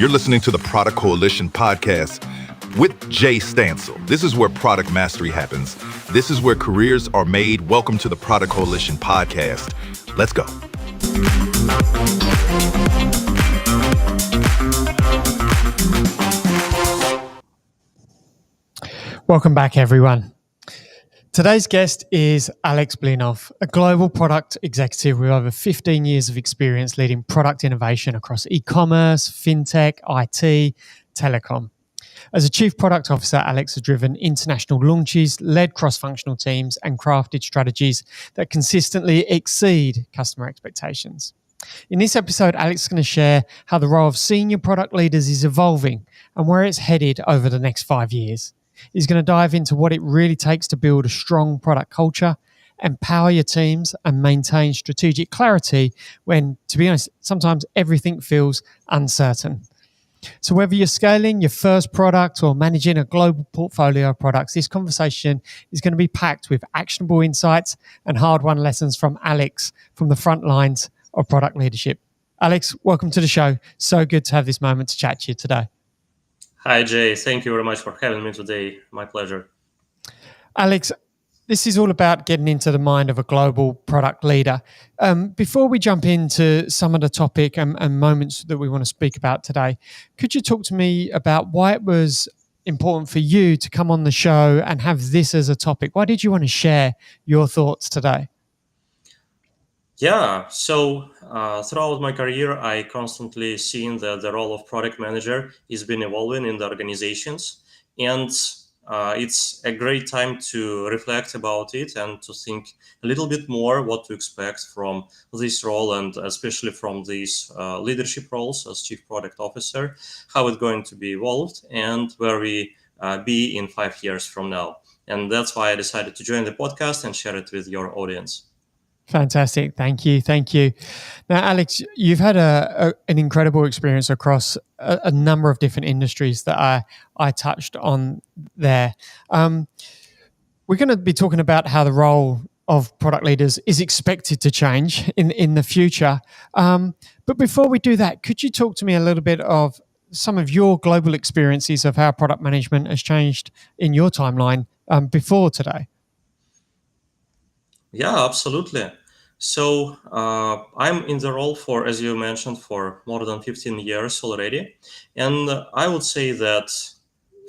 You're listening to the Product Coalition podcast with Jay Stansell. This is where product mastery happens. This is where careers are made. Welcome to the Product Coalition podcast. Let's go. Welcome back, everyone. Today's guest is Alex Blinov, a global product executive with over 15 years of experience leading product innovation across e-commerce, fintech, IT, telecom. As a chief product officer, Alex has driven international launches, led cross-functional teams, and crafted strategies that consistently exceed customer expectations. In this episode, Alex is going to share how the role of senior product leaders is evolving and where it's headed over the next 5 years. He's going to dive into what it really takes to build a strong product culture, empower your teams, and maintain strategic clarity when, to be honest, sometimes everything feels uncertain. So whether you're scaling your first product or managing a global portfolio of products, this conversation is going to be packed with actionable insights and hard-won lessons from Alex from the front lines of product leadership. Alex, welcome to the show. So good to have this moment to chat to you today. Hi, Jay. Thank you very much for having me today. My pleasure. Alex, this is all about getting into the mind of a global product leader. Before we jump into some of the topic and moments that we want to speak about today, could you talk to me about why it was important for you to come on the show and have this as a topic? Why did you want to share your thoughts today? Yeah, so throughout my career, I constantly seen that the role of product manager has been evolving in the organizations. And it's a great time to reflect about it and to think a little bit more what to expect from this role, and especially from these leadership roles as chief product officer, how it's going to be evolved and where we be in 5 years from now. And that's why I decided to join the podcast and share it with your audience. Fantastic. Thank you. Now, Alex, you've had an incredible experience across a number of different industries that I touched on there. We're going to be talking about how the role of product leaders is expected to change in the future. But before we do that, could you talk to me a little bit of some of your global experiences of how product management has changed in your timeline before today? Yeah, absolutely. So I'm in the role for, as you mentioned, for more than 15 years already. And I would say that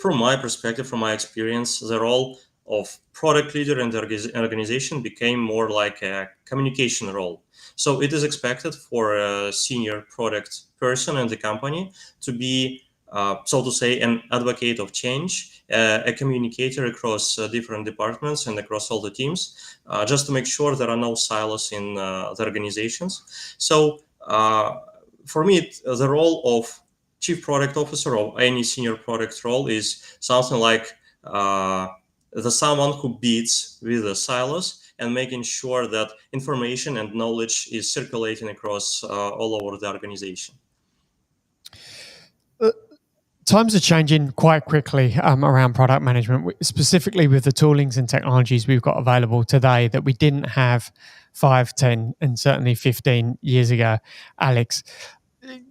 from my perspective, from my experience, the role of product leader in the organization became more like a communication role. So it is expected for a senior product person in the company to be, so to say, an advocate of change, a communicator across different departments and across all the teams, just to make sure there are no silos in the organizations. So for me, the role of chief product officer or any senior product role is something like the someone who beats with the silos and making sure that information and knowledge is circulating across all over the organization. Times are changing quite quickly around product management, specifically with the toolings and technologies we've got available today that we didn't have 5, 10, and certainly 15 years ago. Alex,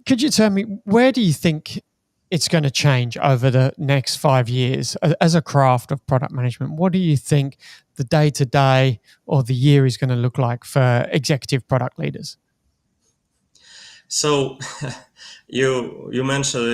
could you tell me, where do you think it's going to change over the next 5 years as a craft of product management? What do you think the day-to-day or the year is going to look like for executive product leaders? So you mentioned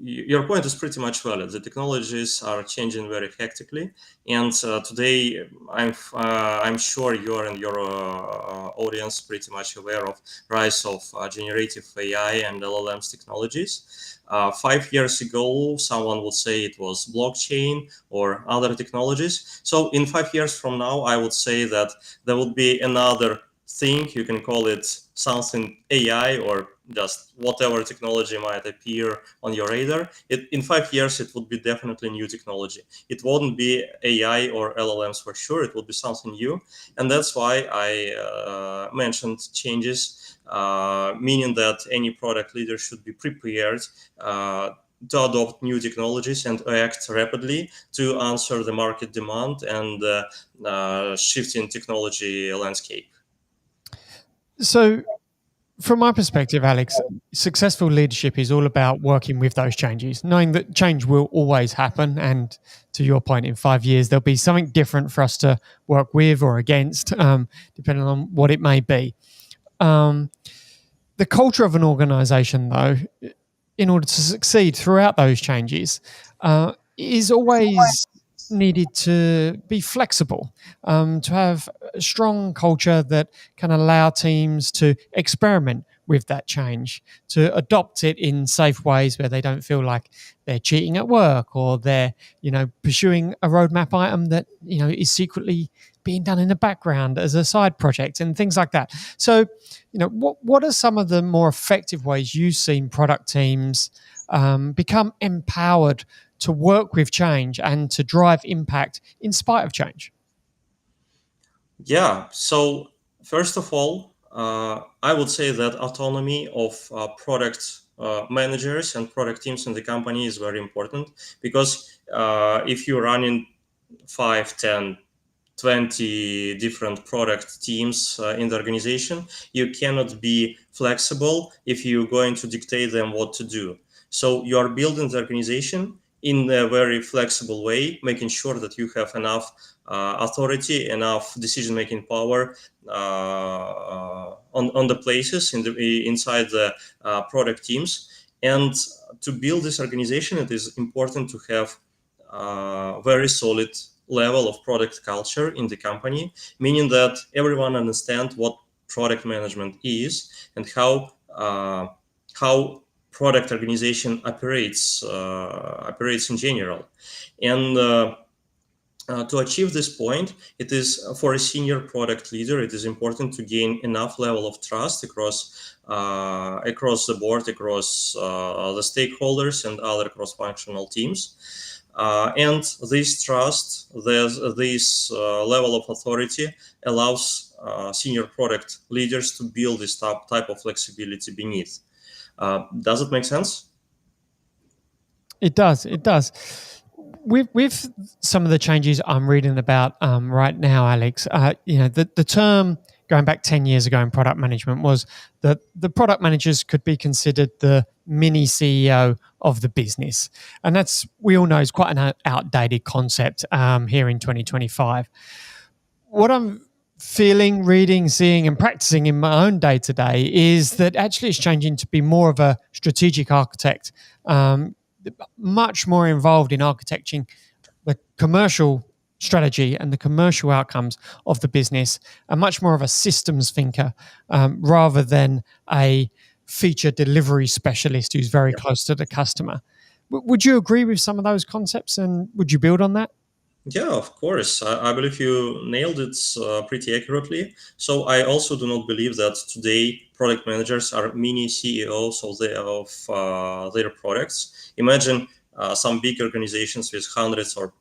your point is pretty much valid. The technologies are changing very hectically, and today I'm sure you and your audience pretty much aware of rise of generative AI and LLMs technologies. 5 years ago, someone would say it was blockchain or other technologies. So in 5 years from now, I would say that there would be another thing. You can call it something AI or just whatever technology might appear on your radar. In 5 years, it would be definitely new technology. It wouldn't be AI or LLMs for sure. It would be something new. And that's why I mentioned changes, meaning that any product leader should be prepared to adopt new technologies and act rapidly to answer the market demand and shifting technology landscape. So From my perspective, Alex, successful leadership is all about working with those changes, knowing that change will always happen. And to your point, in 5 years, there'll be something different for us to work with or against, depending on what it may be. The culture of an organization, though, in order to succeed throughout those changes, is always needed to be flexible, to have a strong culture that can allow teams to experiment with that change, to adopt it in safe ways where they don't feel like they're cheating at work or they're, pursuing a roadmap item that, is secretly being done in the background as a side project and things like that. So, what are some of the more effective ways you've seen product teams become empowered to work with change and to drive impact in spite of change? Yeah. So first of all, I would say that autonomy of product managers and product teams in the company is very important, because if you're running 5, 10, 20 different product teams in the organization, you cannot be flexible if you're going to dictate them what to do. So you are building the organization in a very flexible way, making sure that you have enough authority, enough decision-making power on the places inside the product teams. And to build this organization, it is important to have very solid level of product culture in the company, meaning that everyone understands what product management is and how product organization operates in general. And to achieve this point, it is for a senior product leader, it is important to gain enough level of trust across the board, across the stakeholders and other cross-functional teams. And this trust, this level of authority allows senior product leaders to build this type of flexibility beneath. Does it make sense? It does. It does. With some of the changes I'm reading about right now, Alex, the term going back 10 years ago in product management was that the product managers could be considered the mini CEO of the business. And that's, we all know, is quite an outdated concept here in 2025. What I'm feeling, reading, seeing, and practicing in my own day-to-day is that actually it's changing to be more of a strategic architect, much more involved in architecting the commercial strategy and the commercial outcomes of the business, and much more of a systems thinker rather than a feature delivery specialist who's very close to the customer. Would you agree with some of those concepts, and would you build on that? Yeah, of course. I believe you nailed it pretty accurately. So I also do not believe that today product managers are mini CEOs of their products. Imagine some big organizations with hundreds or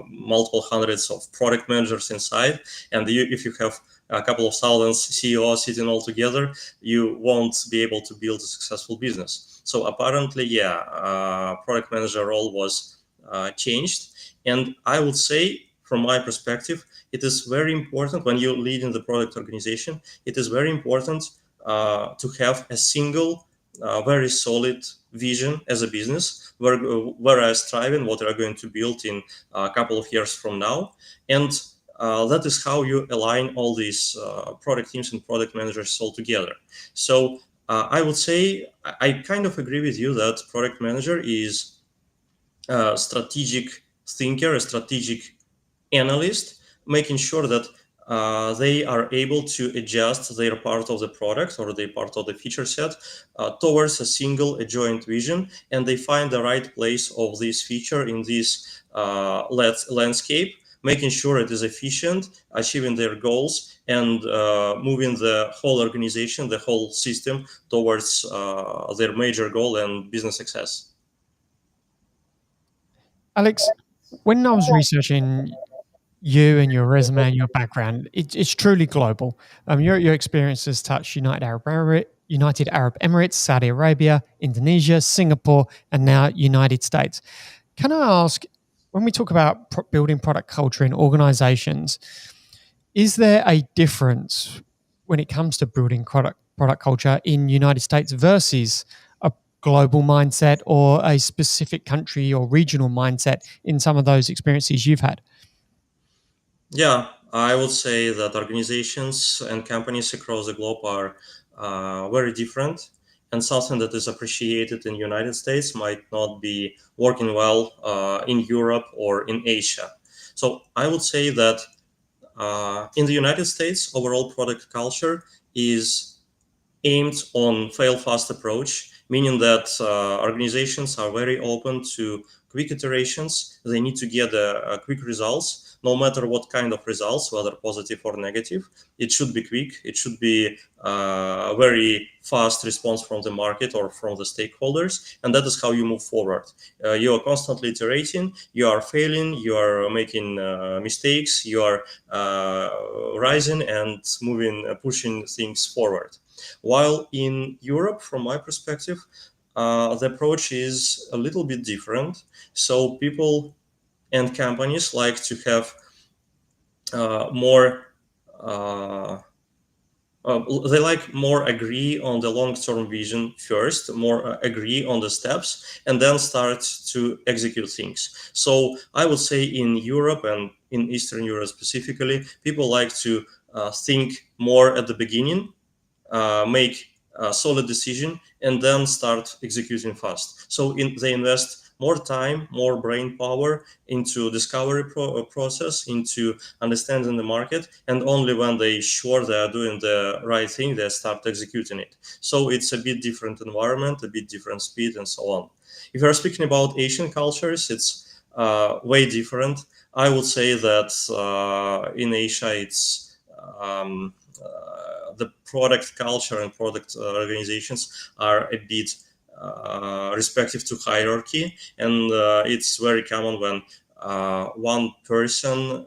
multiple hundreds of product managers inside, and if you have a couple of thousands CEOs sitting all together, you won't be able to build a successful business. So apparently, product manager role was changed. And I would say, from my perspective, it is very important when you lead in the product organization, it is very important to have a single, very solid vision as a business, where I strive and what we are going to build in a couple of years from now. And that is how you align all these product teams and product managers all together. So I would say I kind of agree with you that product manager is a strategic thinker, a strategic analyst, making sure that they are able to adjust their part of the product or their part of the feature set towards a single, a joint vision, and they find the right place of this feature in this landscape, making sure it is efficient, achieving their goals, and moving the whole organization, the whole system towards their major goal and business success. Alex, when I was researching you and your resume and your background, it's truly global. Your experiences touch United Arab Emirates, Saudi Arabia, Indonesia, Singapore, and now United States. Can I ask, when we talk about building product culture in organizations, is there a difference when it comes to building product product culture in United States versus a global mindset or a specific country or regional mindset in some of those experiences you've had? Yeah, I would say that organizations and companies across the globe are very different, and something that is appreciated in the United States might not be working well in Europe or in Asia. So I would say that in the United States, overall product culture is aimed on fail fast approach, meaning that organizations are very open to quick iterations. They need to get quick results, no matter what kind of results, whether positive or negative. It should be quick. It should be a very fast response from the market or from the stakeholders, and that is how you move forward. You are constantly iterating. You are failing. You are making mistakes. You are rising and moving, pushing things forward. While in Europe, from my perspective, the approach is a little bit different. So people and companies like to have more. They like more agree on the long-term vision first, more agree on the steps, and then start to execute things. So I would say in Europe and in Eastern Europe specifically, people like to think more at the beginning, make a solid decision, and then start executing fast. So they invest more time, more brain power into discovery process, into understanding the market, and only when they sure they are doing the right thing, they start executing it. So it's a bit different environment, a bit different speed, and so on. If you're speaking about Asian cultures, it's way different. I would say that in Asia, it's the product culture and product organizations are a bit respective to hierarchy, and it's very common when one person,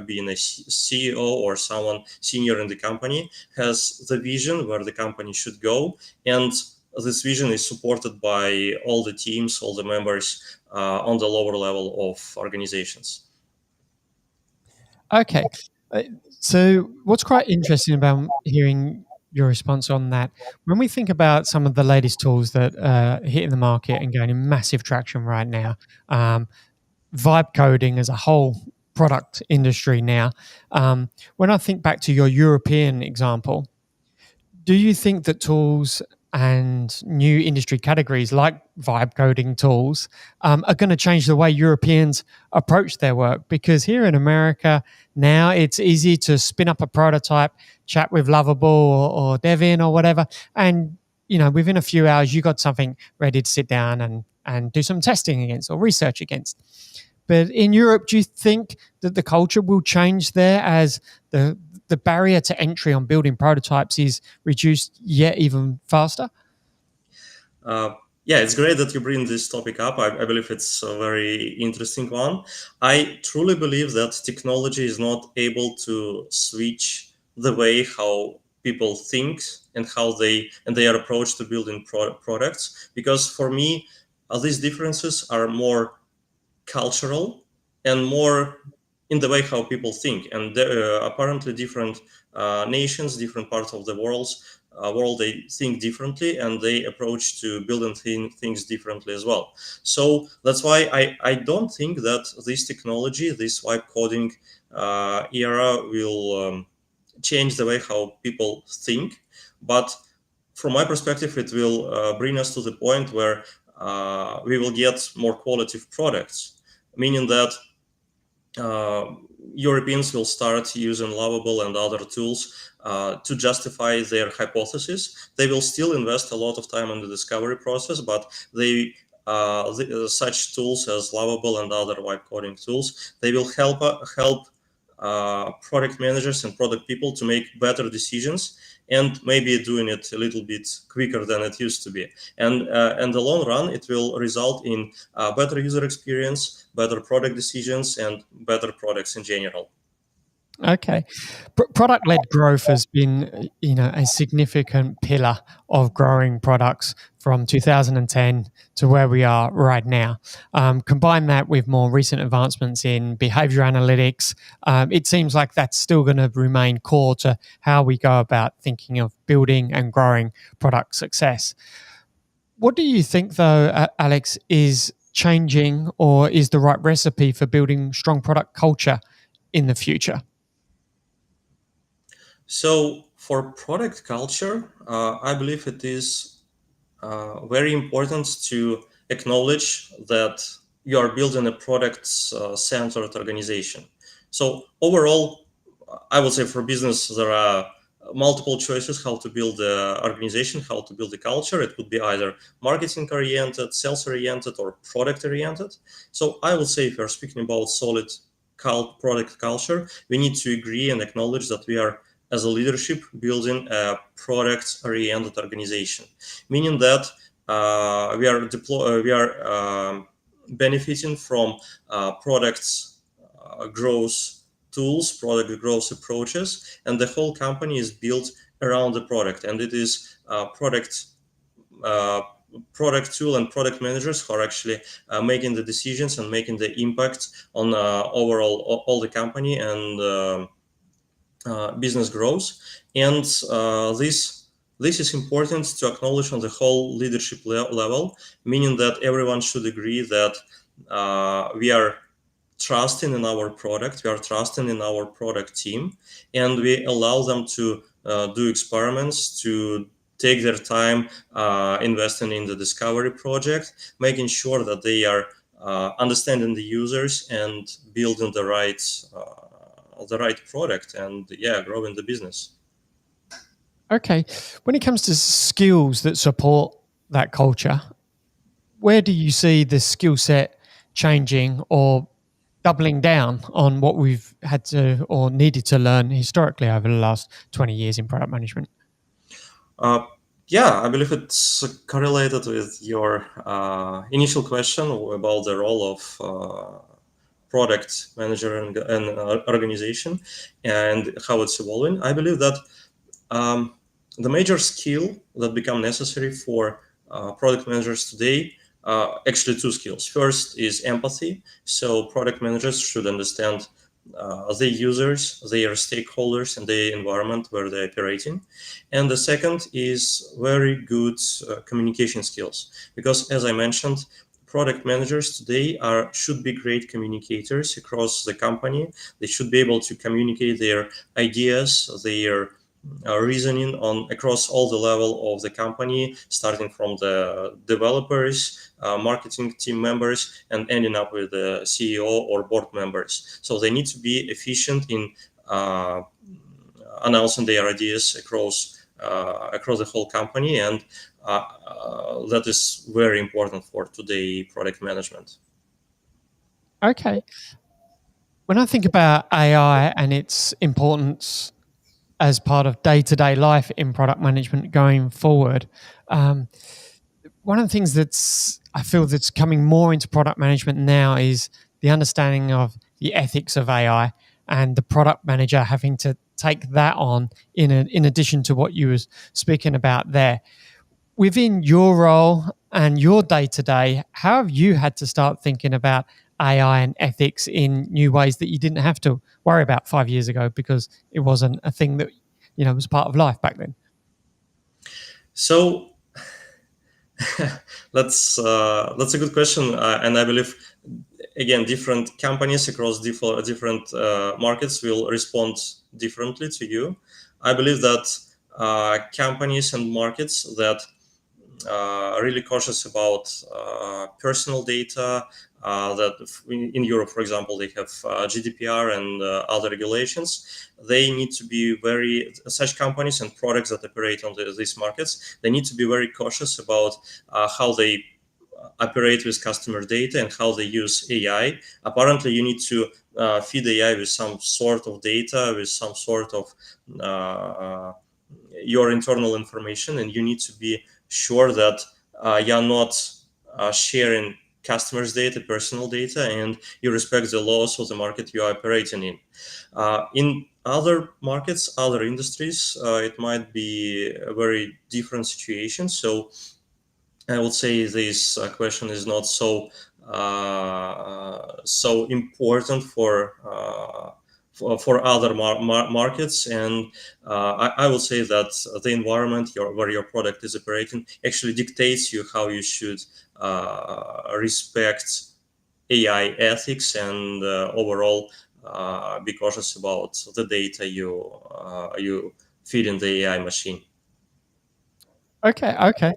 being a CEO or someone senior in the company, has the vision where the company should go, and this vision is supported by all the teams, all the members on the lower level of organizations. Okay. So, what's quite interesting about hearing your response on that, when we think about some of the latest tools that are hitting the market and gaining massive traction right now, um, vibe coding as a whole product industry now, when I think back to your European example, do you think that tools and new industry categories like vibe coding tools are going to change the way Europeans approach their work? Because here in America now, it's easy to spin up a prototype, chat with Lovable or Devin or whatever, and within a few hours you got something ready to sit down and do some testing against or research against. But in Europe, do you think that the culture will change there as the barrier to entry on building prototypes is reduced yet even faster? Yeah, it's great that you bring this topic up. I believe it's a very interesting one. I truly believe that technology is not able to switch the way how people think and how their approach to building products, because for me, these differences are more cultural and more in the way how people think, and apparently different nations, different parts of the world, they think differently and they approach to building things differently as well. So that's why I don't think that this technology, this vibe coding era will change the way how people think, but from my perspective, it will bring us to the point where we will get more quality products, meaning that uh, Europeans will start using Lovable and other tools to justify their hypothesis. They will still invest a lot of time in the discovery process, but such tools as Lovable and other vibe coding tools, they will help product managers and product people to make better decisions, and maybe doing it a little bit quicker than it used to be. And in the long run, it will result in better user experience, better product decisions, and better products in general. Okay. Product-led growth has been, a significant pillar of growing products from 2010 to where we are right now. Combine that with more recent advancements in behavior analytics, it seems like that's still going to remain core to how we go about thinking of building and growing product success. What do you think, though, Alex, is changing or is the right recipe for building strong product culture in the future? So for product culture, I believe it is very important to acknowledge that you are building a product-centered organization. So overall, I would say for business, there are multiple choices how to build the organization, how to build the culture. It could be either marketing oriented, sales oriented, or product oriented. So I would say if we're speaking about solid product culture, we need to agree and acknowledge that we are, as a leadership, building a product oriented organization, meaning that we are benefiting from products growth tools, product growth approaches, and the whole company is built around the product. And it is product tool and product managers who are actually making the decisions and making the impact on overall all the company and business growth. And this is important to acknowledge on the whole leadership level, meaning that everyone should agree that we are trusting in our product, we are trusting in our product team, and we allow them to do experiments, to take their time investing in the discovery project, making sure that they are understanding the users and building the right product and growing the business. Okay. When it comes to skills that support that culture, where do you see the skill set changing or doubling down on what we've had to or needed to learn historically over the last 20 years in product management? I believe it's correlated with your initial question about the role of product manager and organization and how it's evolving. I believe that the major skill that become necessary for product managers today, actually two skills. First is empathy. So product managers should understand the users, their stakeholders, and the environment where they're operating. And the second is very good communication skills. Because as I mentioned, product managers today should be great communicators across the company. They should be able to communicate their ideas, their reasoning across all the level of the company, starting from the developers, marketing team members, and ending up with the CEO or board members. So they need to be efficient in announcing their ideas across the whole company, and that is very important for today product management. Okay. When I think about AI and its importance as part of day-to-day life in product management going forward, one of the things I feel that's coming more into product management now is the understanding of the ethics of AI and the product manager having to take that on in addition to what you were speaking about there. Within your role and your day-to-day, how have you had to start thinking about AI and ethics in new ways that you didn't have to worry about 5 years ago because it wasn't a thing that was part of life back then? So that's a good question, and I believe again different companies across different markets will respond differently to you. I believe that companies and markets that are really cautious about personal data, that in Europe, for example, they have GDPR and other regulations. They need to be such companies and products that operate on these markets, they need to be very cautious about how they operate with customer data and how they use AI. Apparently, you need to feed AI with some sort of data, with some sort of your internal information, and you need to be sure that you're not sharing customers' data, personal data, and you respect the laws of the market you are operating in. In other markets, other industries, it might be a very different situation. So I would say this question is not so so important for other markets, and I would say that the environment where your product is operating actually dictates you how you should respect AI ethics and overall be cautious about the data you feed in the AI machine. Okay, okay.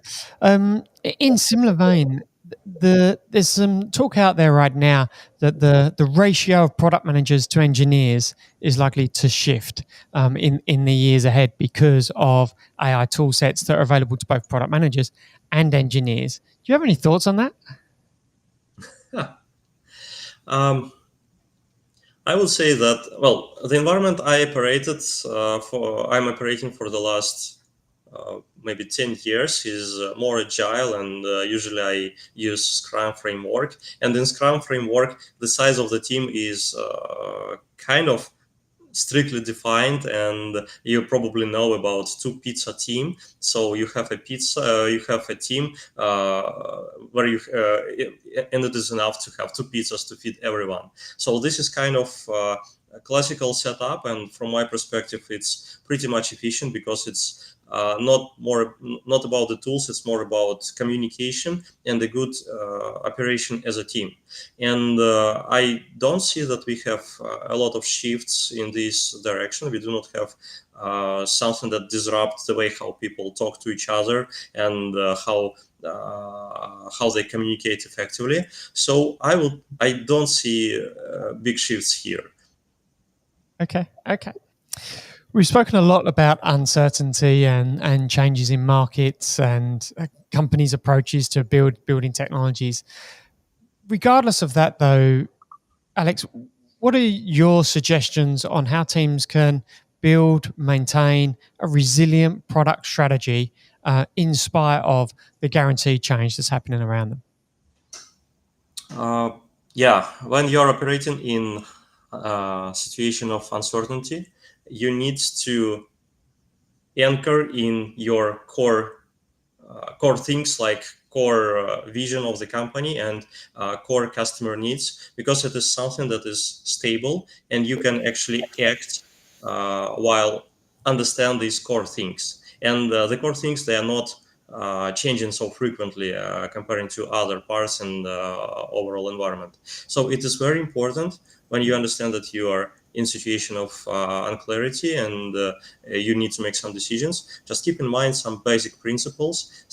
In similar vein, there's some talk out there right now that the ratio of product managers to engineers is likely to shift in the years ahead because of AI tool sets that are available to both product managers and engineers. Do you have any thoughts on that? um, I would say that, well, the environment I'm operating for the last maybe 10 years is more agile, and usually I use Scrum framework. And in Scrum framework, the size of the team is kind of strictly defined, and you probably know about two pizza team. So you have you have a team where and it is enough to have two pizzas to feed everyone. So this is kind of a classical setup, and from my perspective it's pretty much efficient because it's not about the tools, it's more about communication and a good operation as a team. And I don't see that we have a lot of shifts in this direction. We do not have something that disrupts the way how people talk to each other and how they communicate effectively. So I don't see big shifts here. Okay, okay. We've spoken a lot about uncertainty and changes in markets and companies' approaches to building technologies. Regardless of that, though, Alex, what are your suggestions on how teams can build, maintain a resilient product strategy in spite of the guaranteed change that's happening around them? Uh, yeah, when you're operating in a situation of uncertainty, you need to anchor in your core things like core vision of the company and core customer needs, because it is something that is stable and you can actually act while understand these core things. And the core things, they are not changing so frequently comparing to other parts in the overall environment. So it is very important when you understand that you are in situation of unclarity and you need to make some decisions. Just keep in mind some basic principles.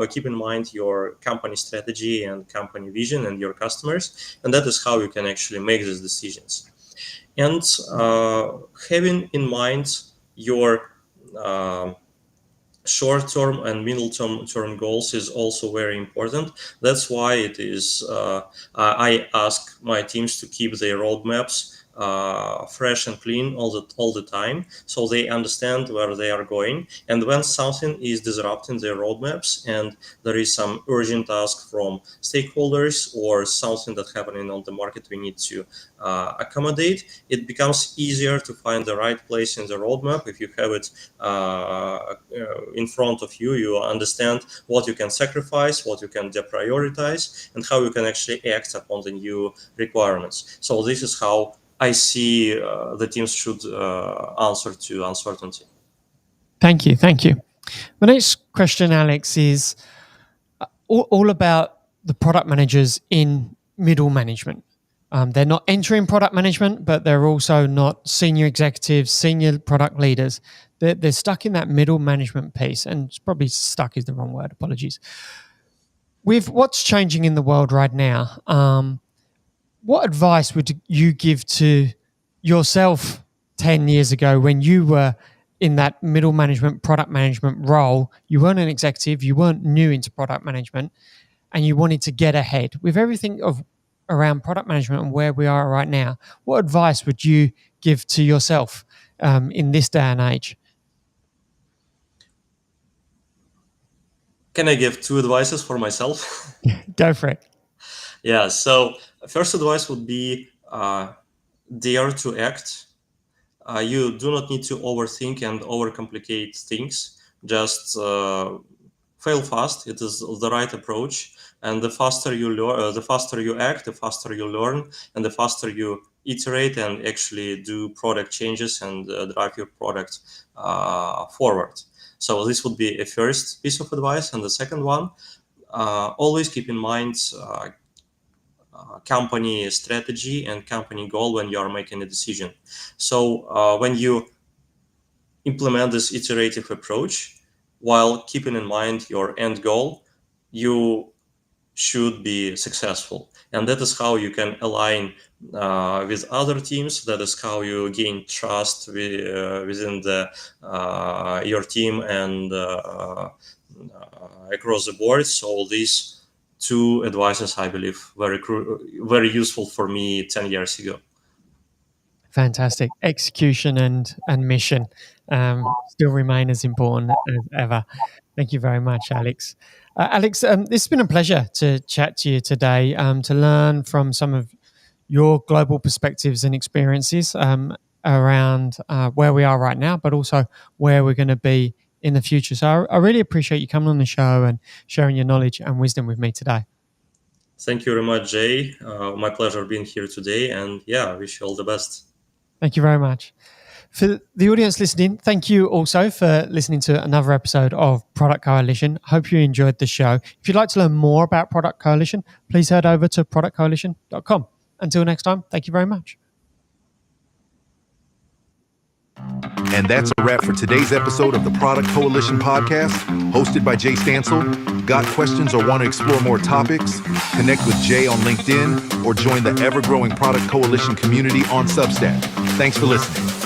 Keep in mind your company strategy and company vision and your customers, and that is how you can actually make these decisions. And having in mind your short-term and middle-term goals is also very important. That's why it is I ask my teams to keep their roadmaps fresh and clean all the time, so they understand where they are going. And when something is disrupting their roadmaps and there is some urgent task from stakeholders or something that's happening on the market we need to accommodate, it becomes easier to find the right place in the roadmap. If you have it in front of you, you understand what you can sacrifice, what you can deprioritize, and how you can actually act upon the new requirements. So this is how I see the teams should answer to uncertainty. Thank you. Thank you. The next question, Alex, is all about the product managers in middle management. They're not entering product management, but they're also not senior executives, senior product leaders. They're stuck in that middle management piece, and it's probably stuck is the wrong word. Apologies. With what's changing in the world right now, what advice would you give to yourself 10 years ago when you were in that middle management, product management role? You weren't an executive, you weren't new into product management, and you wanted to get ahead with everything around product management and where we are right now. What advice would you give to yourself in this day and age? Can I give two advices for myself? Go for it. Yeah, so first advice would be dare to act. You do not need to overthink and overcomplicate things. Just fail fast. It is the right approach. And the faster you learn, the faster you act, the faster you learn, and the faster you iterate and actually do product changes and drive your product forward. So this would be a first piece of advice. And the second one, always keep in mind company strategy and company goal when you are making a decision. So when you implement this iterative approach, while keeping in mind your end goal, you should be successful. And that is how you can align with other teams. That is how you gain trust within your team and across the board. So these two advices, I believe, very useful for me 10 years ago. Fantastic. Execution and mission still remain as important as ever. Thank you very much, Alex. Alex, this has been a pleasure to chat to you today, to learn from some of your global perspectives and experiences around where we are right now, but also where we're going to be in the future. So I really appreciate you coming on the show and sharing your knowledge and wisdom with me today. Thank you very much, Jay. My pleasure being here today. And I wish you all the best. Thank you very much. For the audience listening, thank you also for listening to another episode of Product Coalition. Hope you enjoyed the show. If you'd like to learn more about Product Coalition, please head over to productcoalition.com. Until next time, thank you very much. And that's a wrap for today's episode of the Product Coalition podcast, hosted by Jay Stansell. Got questions or want to explore more topics? Connect with Jay on LinkedIn or join the ever-growing Product Coalition community on Substack. Thanks for listening.